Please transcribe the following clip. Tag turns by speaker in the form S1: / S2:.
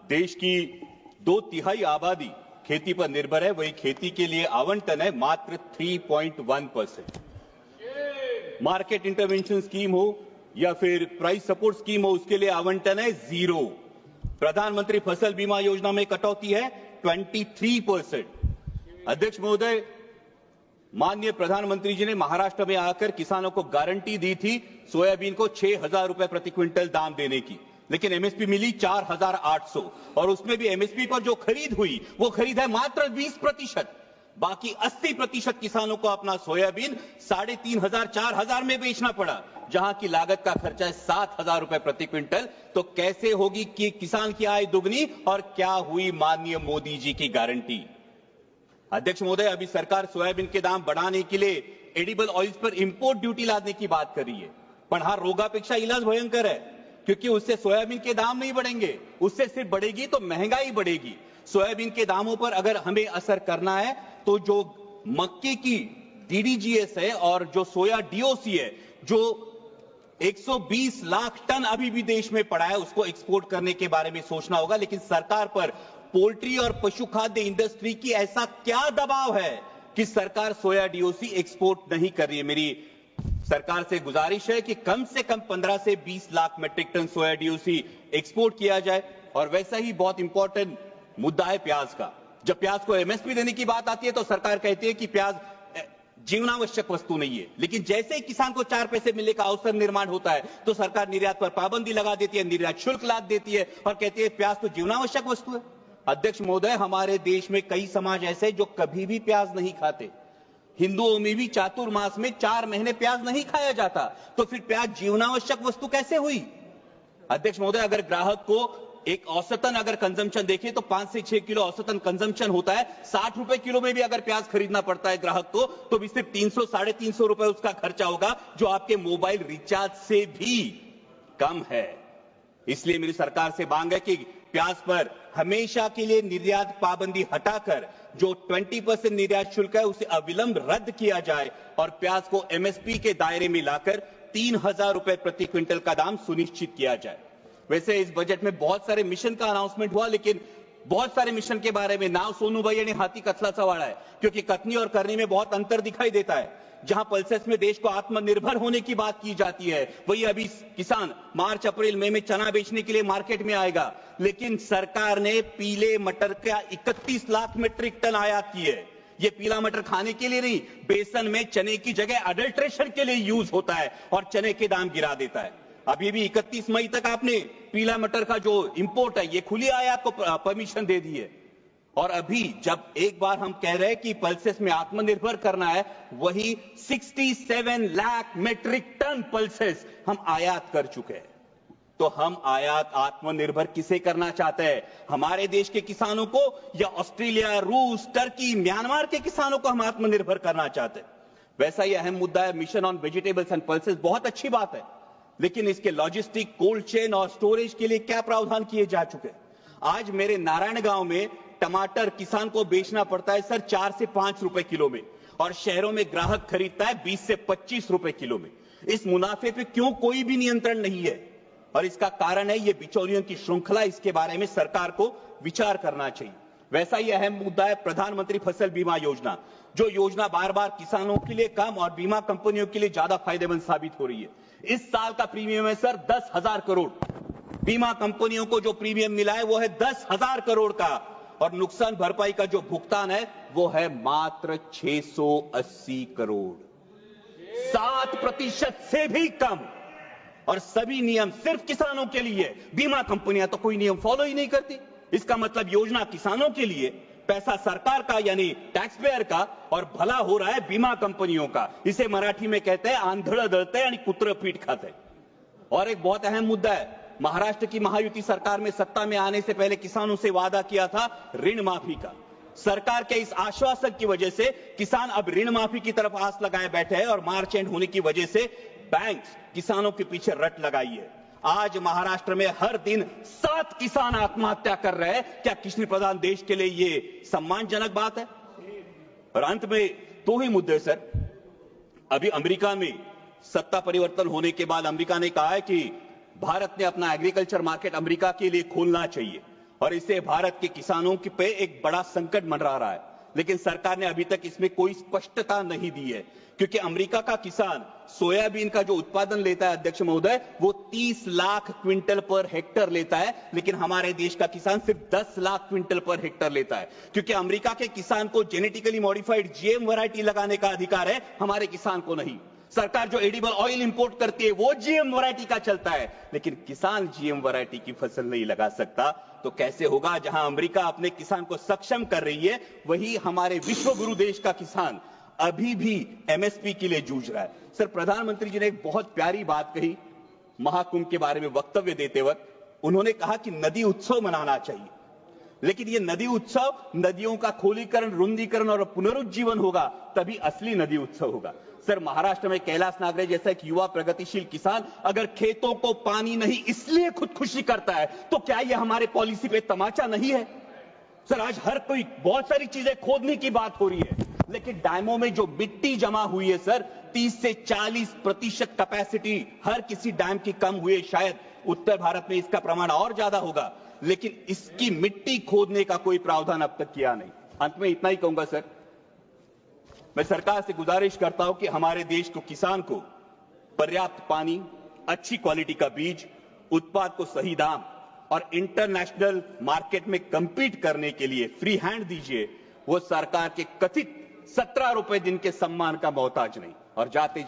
S1: देश की 2/3 आबादी खेती पर निर्भर है, वही खेती के लिए आवंटन है मात्र 3.1%। मार्केट इंटरवेंशन स्कीम हो या फिर प्राइस सपोर्ट स्कीम हो, उसके लिए आवंटन है 0। प्रधानमंत्री फसल बीमा योजना में कटौती है 23%। अध्यक्ष महोदय, माननीय प्रधानमंत्री जी ने महाराष्ट्र में आकर किसानों को गारंटी दी थी सोयाबीन को 6,000 रुपए प्रति क्विंटल दाम देने की, लेकिन एमएसपी मिली 4,800 और उसमें भी एमएसपी पर जो खरीद हुई वो खरीद है मात्र 20%। बाकी 80% किसानों को अपना सोयाबीन 3,500 4,000 में बेचना पड़ा, जहां की लागत का खर्चा है 7,000 रुपए प्रति क्विंटल। तो कैसे होगी कि किसान की आय दुगनी और क्या हुई माननीय मोदी जी की गारंटी? अध्यक्ष महोदय, अभी सरकार सोयाबीन के दाम बढ़ाने के लिए एडिबल ऑयल्स पर इंपोर्ट ड्यूटी लादने की बात कर रही है, पर हाँ, रोगापेक्षा इलाज भयंकर है, क्योंकि उससे सोयाबीन के दाम नहीं बढ़ेंगे, उससे सिर्फ बढ़ेगी तो महंगाई बढ़ेगी। सोयाबीन के दामों पर अगर हमें असर करना है तो जो मक्के की डीडीजीएस है और जो सोया डीओसी है, जो 120 लाख टन अभी भी देश में पड़ा है, उसको एक्सपोर्ट करने के बारे में सोचना होगा। लेकिन सरकार पर पोल्ट्री और पशु खाद्य इंडस्ट्री की ऐसा क्या दबाव है कि सरकार सोया डीओसी एक्सपोर्ट नहीं कर रही है? मेरी सरकार से गुजारिश है कि कम से कम 15 से 20 लाख मेट्रिक टन सोया डीओसी एक्सपोर्ट किया जाए। और वैसा ही बहुत इंपॉर्टेंट मुद्दा है प्याज का। जब प्याज को एमएसपी देने की बात आती है तो सरकार कहती है कि प्याज जीवनावश्यक वस्तु नहीं है, लेकिन जैसे ही किसान को 4 पैसे मिलने का अवसर निर्माण होता है तो सरकार निर्यात पर पाबंदी लगा देती है, निर्यात शुल्क लाद देती है और कहती है प्याज तो जीवनावश्यक वस्तु है। अध्यक्ष महोदय, हमारे देश में कई समाज ऐसे जो कभी भी प्याज नहीं खाते। हिंदुओं में भी चातुर्मास में 4 महीने प्याज नहीं खाया जाता, तो फिर प्याज जीवनावश्यक वस्तु कैसे हुई? अध्यक्ष महोदय, अगर ग्राहक को एक औसतन अगर कंजम्पशन देखें तो 5 से 6 किलो औसतन कंजम्पशन होता है। 60 रुपए किलो में भी अगर प्याज खरीदना पड़ता है ग्राहक को, तो भी सिर्फ 300 350 रुपए उसका खर्चा होगा, जो आपके मोबाइल रिचार्ज से भी कम है। इसलिए मेरी सरकार से मांग है कि प्याज पर हमेशा के लिए निर्यात पाबंदी हटाकर जो 20% निर्यात शुल्क है उसे अविलंब रद्द किया जाए और प्याज को एमएसपी के दायरे में लाकर 3,000 रुपए प्रति क्विंटल का दाम सुनिश्चित किया जाए। वैसे इस बजट में बहुत सारे मिशन का अनाउंसमेंट हुआ, लेकिन बहुत सारे मिशन के बारे में नाव सोनू भैया ने हाथी कथला वाला है, क्योंकि कथनी और करनी में बहुत अंतर दिखाई देता है। जहां पल्सेस में देश को आत्मनिर्भर होने की बात की जाती है, वही अभी किसान मार्च अप्रैल मई में चना बेचने के लिए मार्केट में आएगा, लेकिन सरकार ने पीले मटर का 31 लाख मीट्रिक टन आयात की है। ये पीला मटर खाने के लिए नहीं, बेसन में चने की जगह अडल्ट्रेशन के लिए यूज होता है और चने के दाम गिरा देता है। अभी भी 31 मई तक आपने पीला मटर का जो इंपोर्ट है, ये खुली आयात को परमिशन दे दी है। और अभी जब एक बार हम कह रहे हैं कि पल्सेस में आत्मनिर्भर करना है, वही 67 लाख मीट्रिक टन पल्सेस हम आयात कर चुके हैं। तो हम आयात आत्मनिर्भर किसे करना चाहते हैं? हमारे देश के किसानों को या ऑस्ट्रेलिया, रूस, टर्की, म्यांमार के किसानों को हम आत्मनिर्भर करना चाहते हैं? वैसा ही अहम मुद्दा है mission on vegetables and pulses. बहुत अच्छी बात है, लेकिन इसके लॉजिस्टिक, कोल्ड चेन और स्टोरेज के लिए क्या प्रावधान किए जा चुके हैं? आज मेरे नारायण गांव में टमाटर किसान को बेचना पड़ता है सर 4 से 5 रुपए किलो में, और शहरों में ग्राहक खरीदता है 20 से 25 रुपए किलो में। इस मुनाफे पे क्यों कोई भी नियंत्रण नहीं है? और इसका कारण है ये बिचौलियों की श्रृंखला। इसके बारे में सरकार को विचार करना चाहिए। वैसा ही अहम मुद्दा है प्रधानमंत्री फसल बीमा योजना, जो योजना बार बार किसानों के लिए कम और बीमा कंपनियों के लिए ज्यादा फायदेमंद साबित हो रही है। इस साल का प्रीमियम है सर 10,000 करोड़। बीमा कंपनियों को जो प्रीमियम मिला है वो है 10,000 करोड़ का, और नुकसान भरपाई का जो भुगतान है वो है मात्र 680 करोड़, 7% से भी कम। और सभी नियम सिर्फ किसानों के लिए। बीमा कंपनियां तो कोई नियम फॉलो ही नहीं करती। इसका मतलब योजना किसानों के लिए, पैसा सरकार का यानी टैक्स पेयर का, और भला हो रहा है बीमा कंपनियों का। इसे मराठी में कहते हैं आंधळ दळते यानी कुत्र पीठ खाते। और एक बहुत अहम मुद्दा है, महाराष्ट्र की महायुति सरकार में सत्ता में आने से पहले किसानों से वादा किया था ऋण माफी का। सरकार के इस आश्वासन की वजह से किसान अब ऋण माफी की तरफ आस लगाए बैठे हैं, और मार्च एंड होने की वजह से बैंक किसानों के पीछे रट लगाई है। आज महाराष्ट्र में हर दिन 7 किसान आत्महत्या कर रहे हैं। क्या कृषि प्रधान देश के लिए ये सम्मानजनक बात है? और अंत में 2 ही मुद्दे सर। अभी अमेरिका में सत्ता परिवर्तन होने के बाद अमेरिका ने कहा है कि भारत ने अपना एग्रीकल्चर मार्केट अमेरिका के लिए खोलना चाहिए, और इससे भारत के किसानों के पे एक बड़ा संकट मंडरा रहा है। लेकिन सरकार ने अभी तक इसमें कोई स्पष्टता नहीं दी है, क्योंकि अमेरिका का किसान सोयाबीन का जो उत्पादन लेता है अध्यक्ष महोदय, वो 30 लाख क्विंटल पर हेक्टर लेता है, लेकिन हमारे देश का किसान सिर्फ 10 लाख क्विंटल पर हेक्टर लेता है। क्योंकि अमेरिका के किसान को जेनेटिकली मॉडिफाइड जीएम वैरायटी लगाने का अधिकार है, हमारे किसान को नहीं। सरकार जो एडिबल ऑयल इंपोर्ट करती है वो जीएम वैरायटी का चलता है, लेकिन किसान जीएम वैरायटी की फसल नहीं लगा सकता। तो कैसे होगा? जहां अमेरिका अपने किसान को सक्षम कर रही है, वही हमारे विश्व गुरु देश का किसान अभी भी एमएसपी के लिए जूझ रहा है। सर, प्रधानमंत्री जी ने एक बहुत प्यारी बात कही महाकुंभ के बारे में वक्तव्य देते वक्त। उन्होंने कहा कि नदी उत्सव मनाना चाहिए, लेकिन ये नदी उत्सव नदियों का खोलीकरण, रुंदीकरण और पुनरुज्जीवन होगा, तभी असली नदी उत्सव होगा। सर, महाराष्ट्र में कैलाश नागरे जैसा एक युवा प्रगतिशील किसान अगर खेतों को पानी नहीं इसलिए खुदकुशी करता है, तो क्या ये हमारे पॉलिसी पे तमाचा नहीं है? सर, आज हर कोई बहुत सारी चीजें खोदने की बात हो रही है, लेकिन डैमों में जो मिट्टी जमा हुई है सर, 30 से 40% कैपेसिटी हर किसी डैम की कम हुई है। शायद उत्तर भारत में इसका प्रमाण और ज्यादा होगा, लेकिन इसकी मिट्टी खोदने का कोई प्रावधान अब तक किया नहीं। अंत में इतना ही कहूंगा सर, मैं सरकार से गुजारिश करता हूं कि हमारे देश को, किसान को पर्याप्त पानी, अच्छी क्वालिटी का बीज, उत्पाद को सही दाम और इंटरनेशनल मार्केट में कंपीट करने के लिए फ्री हैंड दीजिए। वो सरकार के कथित 17 रुपए दिन के सम्मान का मोहताज नहीं। और जाते